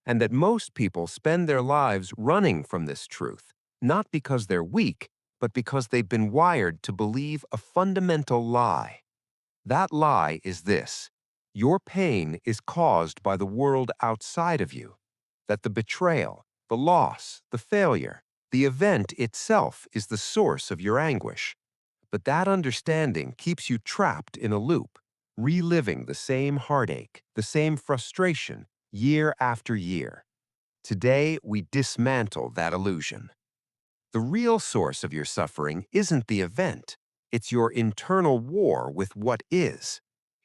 and that most people spend their lives running from this truth, not because they're weak, but because they've been wired to believe a fundamental lie. That lie is this: your pain is caused by the world outside of you, that the betrayal, the loss, the failure, the event itself is the source of your anguish. But that understanding keeps you trapped in a loop, reliving the same heartache, the same frustration, year after year. Today, we dismantle that illusion. The real source of your suffering isn't the event. It's your internal war with what is.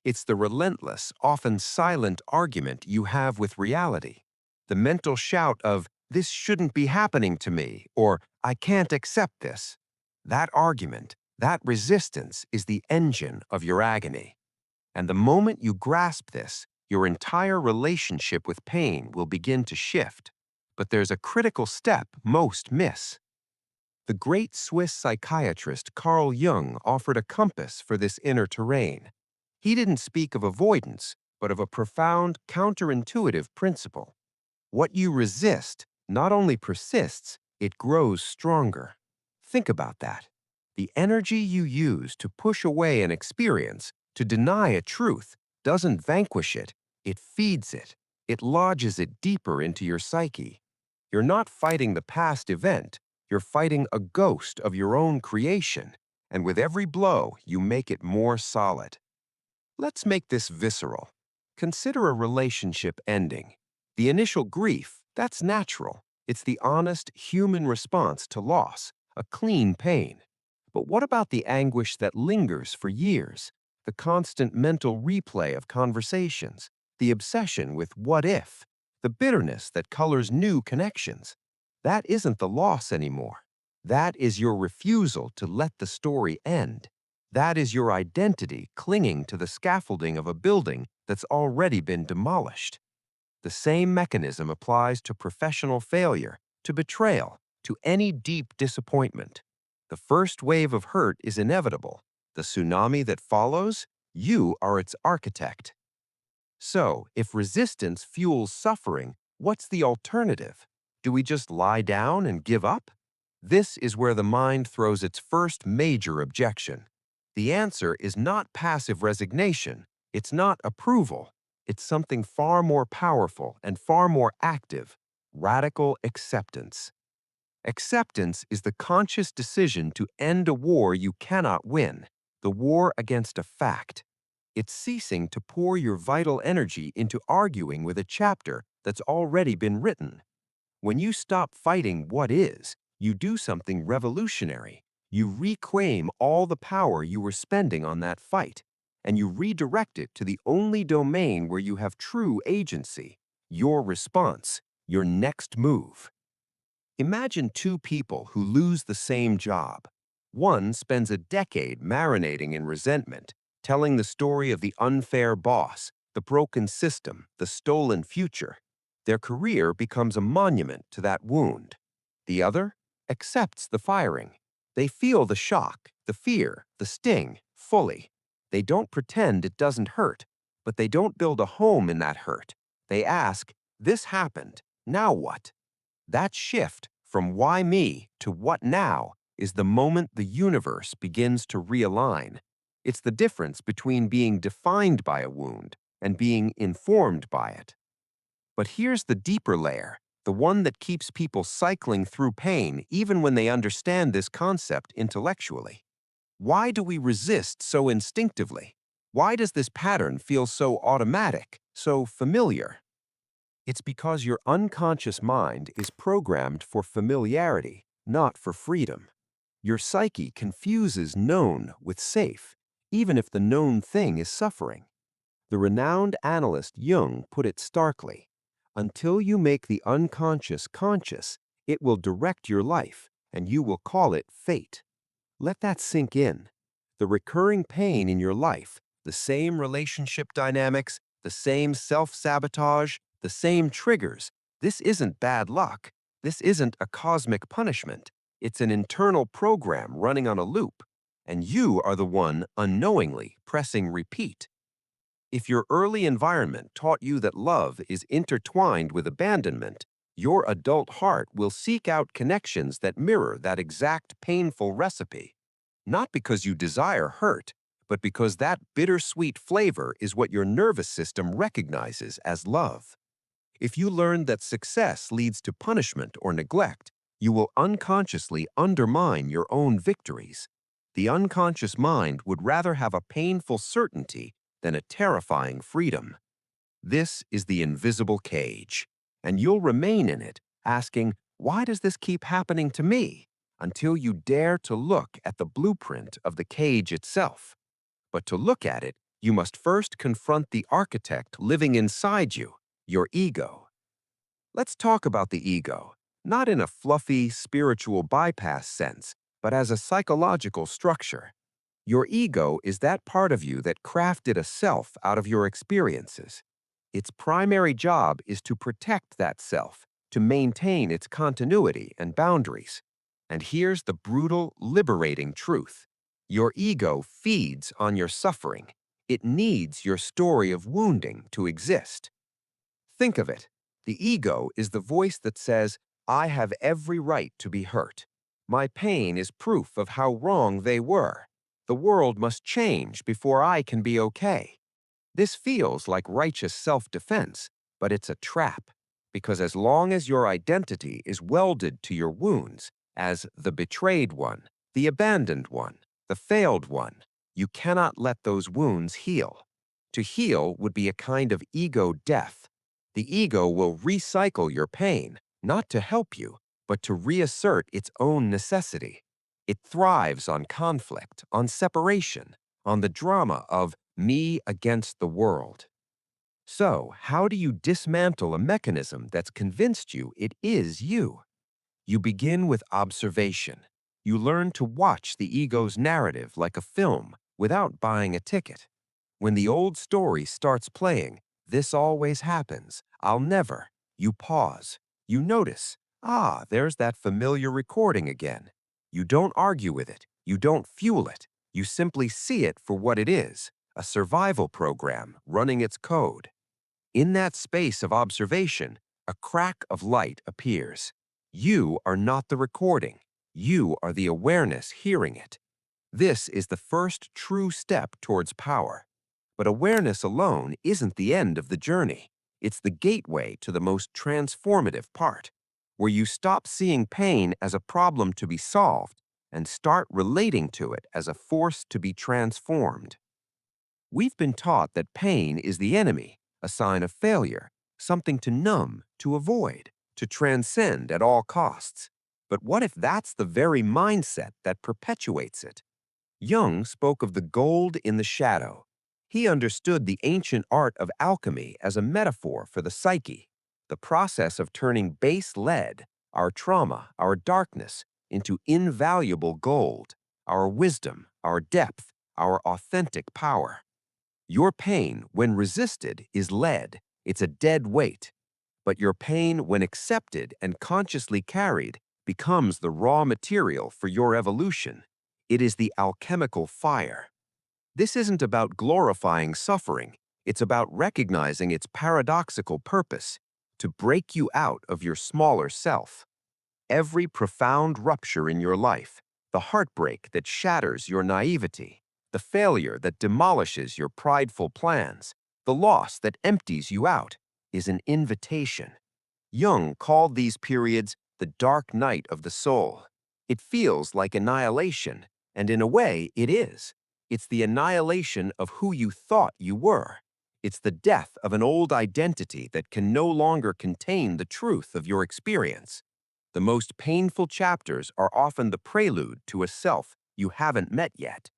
It's the relentless, often silent argument you have with reality. The mental shout of, "This shouldn't be happening to me," or "I can't accept this." That argument, that resistance is the engine of your agony. And the moment you grasp this, your entire relationship with pain will begin to shift. But there's a critical step most miss. The great Swiss psychiatrist Carl Jung offered a compass for this inner terrain. He didn't speak of avoidance, but of a profound, counterintuitive principle. What you resist not only persists, it grows stronger. Think about that. The energy you use to push away an experience, to deny a truth, doesn't vanquish it, it feeds it. It lodges it deeper into your psyche. You're not fighting the past event, you're fighting a ghost of your own creation, and with every blow, you make it more solid. Let's make this visceral. Consider a relationship ending. The initial grief, that's natural. It's the honest human response to loss, a clean pain. But what about the anguish that lingers for years? The constant mental replay of conversations, the obsession with what if, the bitterness that colors new connections. That isn't the loss anymore. That is your refusal to let the story end. That is your identity clinging to the scaffolding of a building that's already been demolished. The same mechanism applies to professional failure, to betrayal, to any deep disappointment. The first wave of hurt is inevitable. The tsunami that follows, you are its architect. So, if resistance fuels suffering, what's the alternative? Do we just lie down and give up? This is where the mind throws its first major objection. The answer is not passive resignation. It's not approval. It's something far more powerful and far more active: radical acceptance. Acceptance is the conscious decision to end a war you cannot win, the war against a fact. It's ceasing to pour your vital energy into arguing with a chapter that's already been written. When you stop fighting what is, you do something revolutionary. You reclaim all the power you were spending on that fight, and you redirect it to the only domain where you have true agency: your response, your next move. Imagine two people who lose the same job. One spends a decade marinating in resentment, telling the story of the unfair boss, the broken system, the stolen future. Their career becomes a monument to that wound. The other accepts the firing. They feel the shock, the fear, the sting, fully. They don't pretend it doesn't hurt, but they don't build a home in that hurt. They ask, "This happened, now what?" That shift from "why me" to "what now" is the moment the universe begins to realign. It's the difference between being defined by a wound and being informed by it. But here's the deeper layer, the one that keeps people cycling through pain even when they understand this concept intellectually. Why do we resist so instinctively? Why does this pattern feel so automatic, so familiar? It's because your unconscious mind is programmed for familiarity, not for freedom. Your psyche confuses known with safe, even if the known thing is suffering. The renowned analyst Jung put it starkly: until you make the unconscious conscious, it will direct your life, and you will call it fate. Let that sink in. The recurring pain in your life, the same relationship dynamics, the same self-sabotage, the same triggers. This isn't bad luck. This isn't a cosmic punishment. It's an internal program running on a loop, and you are the one unknowingly pressing repeat. If your early environment taught you that love is intertwined with abandonment, your adult heart will seek out connections that mirror that exact painful recipe. Not because you desire hurt, but because that bittersweet flavor is what your nervous system recognizes as love. If you learn that success leads to punishment or neglect, you will unconsciously undermine your own victories. The unconscious mind would rather have a painful certainty than a terrifying freedom. This is the invisible cage, and you'll remain in it, asking, "Why does this keep happening to me?" until you dare to look at the blueprint of the cage itself. But to look at it, you must first confront the architect living inside you, your ego. Let's talk about the ego, not in a fluffy spiritual bypass sense, but as a psychological structure. Your ego is that part of you that crafted a self out of your experiences. Its primary job is to protect that self, to maintain its continuity and boundaries. And here's the brutal, liberating truth. Your ego feeds on your suffering. It needs your story of wounding to exist. Think of it. The ego is the voice that says, "I have every right to be hurt. My pain is proof of how wrong they were. The world must change before I can be okay." This feels like righteous self-defense, but it's a trap. Because as long as your identity is welded to your wounds, as the betrayed one, the abandoned one, the failed one, you cannot let those wounds heal. To heal would be a kind of ego death. The ego will recycle your pain, not to help you, but to reassert its own necessity. It thrives on conflict, on separation, on the drama of me against the world. So, how do you dismantle a mechanism that's convinced you it is you? You begin with observation. You learn to watch the ego's narrative like a film without buying a ticket. When the old story starts playing, "This always happens, I'll never," you pause. You notice, there's that familiar recording again. You don't argue with it. You don't fuel it. You simply see it for what it is, a survival program running its code. In that space of observation, a crack of light appears. You are not the recording. You are the awareness hearing it. This is the first true step towards power. But awareness alone isn't the end of the journey. It's the gateway to the most transformative part, where you stop seeing pain as a problem to be solved and start relating to it as a force to be transformed. We've been taught that pain is the enemy, a sign of failure, something to numb, to avoid, to transcend at all costs. But what if that's the very mindset that perpetuates it? Jung spoke of the gold in the shadow. He understood the ancient art of alchemy as a metaphor for the psyche, the process of turning base lead, our trauma, our darkness, into invaluable gold, our wisdom, our depth, our authentic power. Your pain, when resisted, is lead. It's a dead weight. But your pain, when accepted and consciously carried, becomes the raw material for your evolution. It is the alchemical fire. This isn't about glorifying suffering. It's about recognizing its paradoxical purpose, to break you out of your smaller self. Every profound rupture in your life, the heartbreak that shatters your naivety, the failure that demolishes your prideful plans, the loss that empties you out, is an invitation. Jung called these periods the dark night of the soul. It feels like annihilation, and in a way, it is. It's the annihilation of who you thought you were. It's the death of an old identity that can no longer contain the truth of your experience. The most painful chapters are often the prelude to a self you haven't met yet.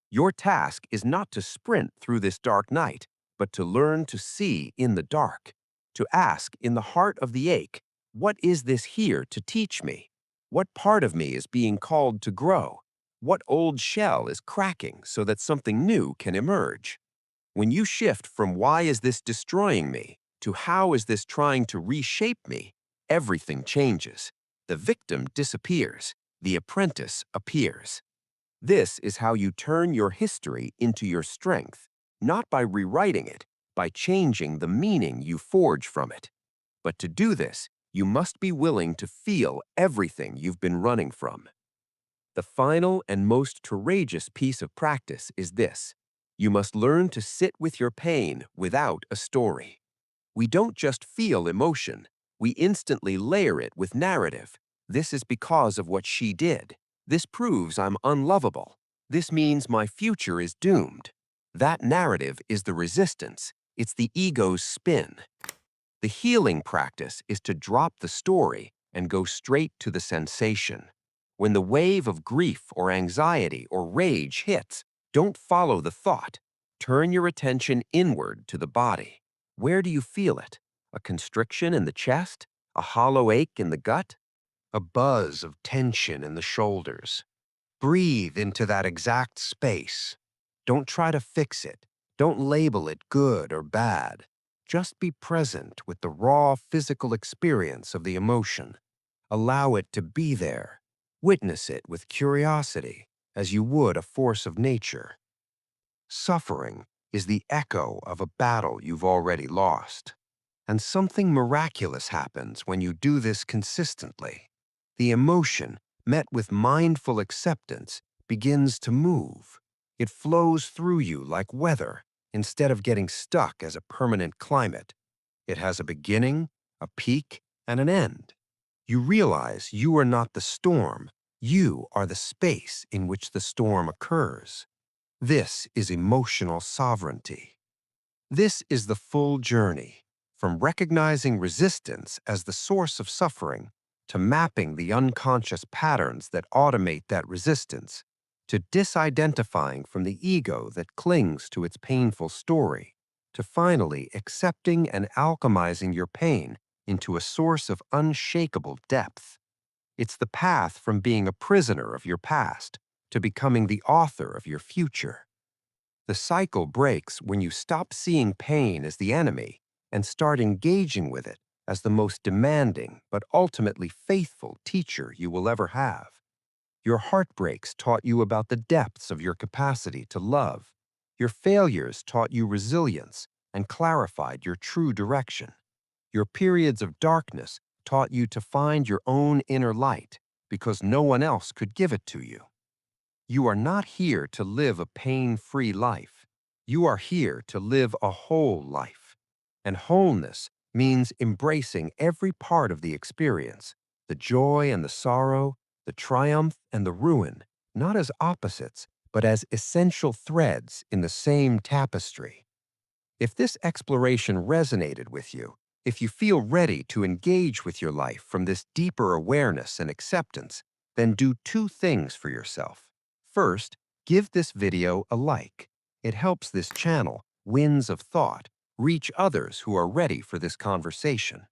Your task is not to sprint through this dark night, but to learn to see in the dark, to ask in the heart of the ache, what is this here to teach me? What part of me is being called to grow? What old shell is cracking so that something new can emerge? When you shift from "why is this destroying me" to "how is this trying to reshape me," everything changes. The victim disappears. The apprentice appears. This is how you turn your history into your strength. not by rewriting it, by changing the meaning you forge from it. But to do this, you must be willing to feel everything you've been running from. The final and most courageous piece of practice is this. You must learn to sit with your pain without a story. We don't just feel emotion, we instantly layer it with narrative. This is because of what she did. This proves I'm unlovable. This means my future is doomed. That narrative is the resistance. It's the ego's spin. The healing practice is to drop the story and go straight to the sensation. When the wave of grief or anxiety or rage hits, don't follow the thought. Turn your attention inward to the body. Where do you feel it? A constriction in the chest? A hollow ache in the gut? A buzz of tension in the shoulders? Breathe into that exact space. Don't try to fix it. Don't label it good or bad. Just be present with the raw physical experience of the emotion. Allow it to be there. Witness it with curiosity, as you would a force of nature. Suffering is the echo of a battle you've already lost. And something miraculous happens when you do this consistently. The emotion, met with mindful acceptance, begins to move. It flows through you like weather, instead of getting stuck as a permanent climate. It has a beginning, a peak, and an end. You realize you are not the storm. You are the space in which the storm occurs. This is emotional sovereignty. This is the full journey, from recognizing resistance as the source of suffering to mapping the unconscious patterns that automate that resistance, to disidentifying from the ego that clings to its painful story, to finally accepting and alchemizing your pain into a source of unshakable depth. It's the path from being a prisoner of your past to becoming the author of your future. The cycle breaks when you stop seeing pain as the enemy and start engaging with it as the most demanding but ultimately faithful teacher you will ever have. Your heartbreaks taught you about the depths of your capacity to love. Your failures taught you resilience and clarified your true direction. Your periods of darkness taught you to find your own inner light because no one else could give it to you. You are not here to live a pain-free life. You are here to live a whole life. And wholeness means embracing every part of the experience, the joy and the sorrow, the triumph and the ruin, not as opposites, but as essential threads in the same tapestry. If this exploration resonated with you, if you feel ready to engage with your life from this deeper awareness and acceptance, then do two things for yourself. First, give this video a like. It helps this channel, Winds of Thought, reach others who are ready for this conversation.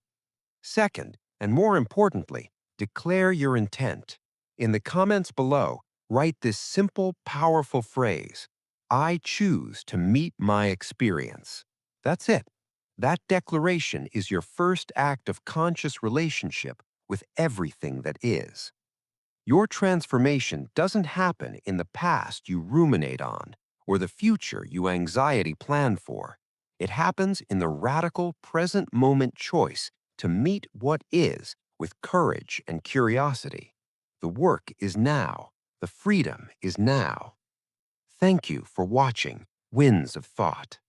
Second, and more importantly, declare your intent. In the comments below, write this simple, powerful phrase: I choose to meet my experience. That's it. That declaration is your first act of conscious relationship with everything that is. Your transformation doesn't happen in the past you ruminate on or the future you anxiety plan for. It happens in the radical present moment choice to meet what is with courage and curiosity. The work is now. The freedom is now. Thank you for watching Winds of Thought.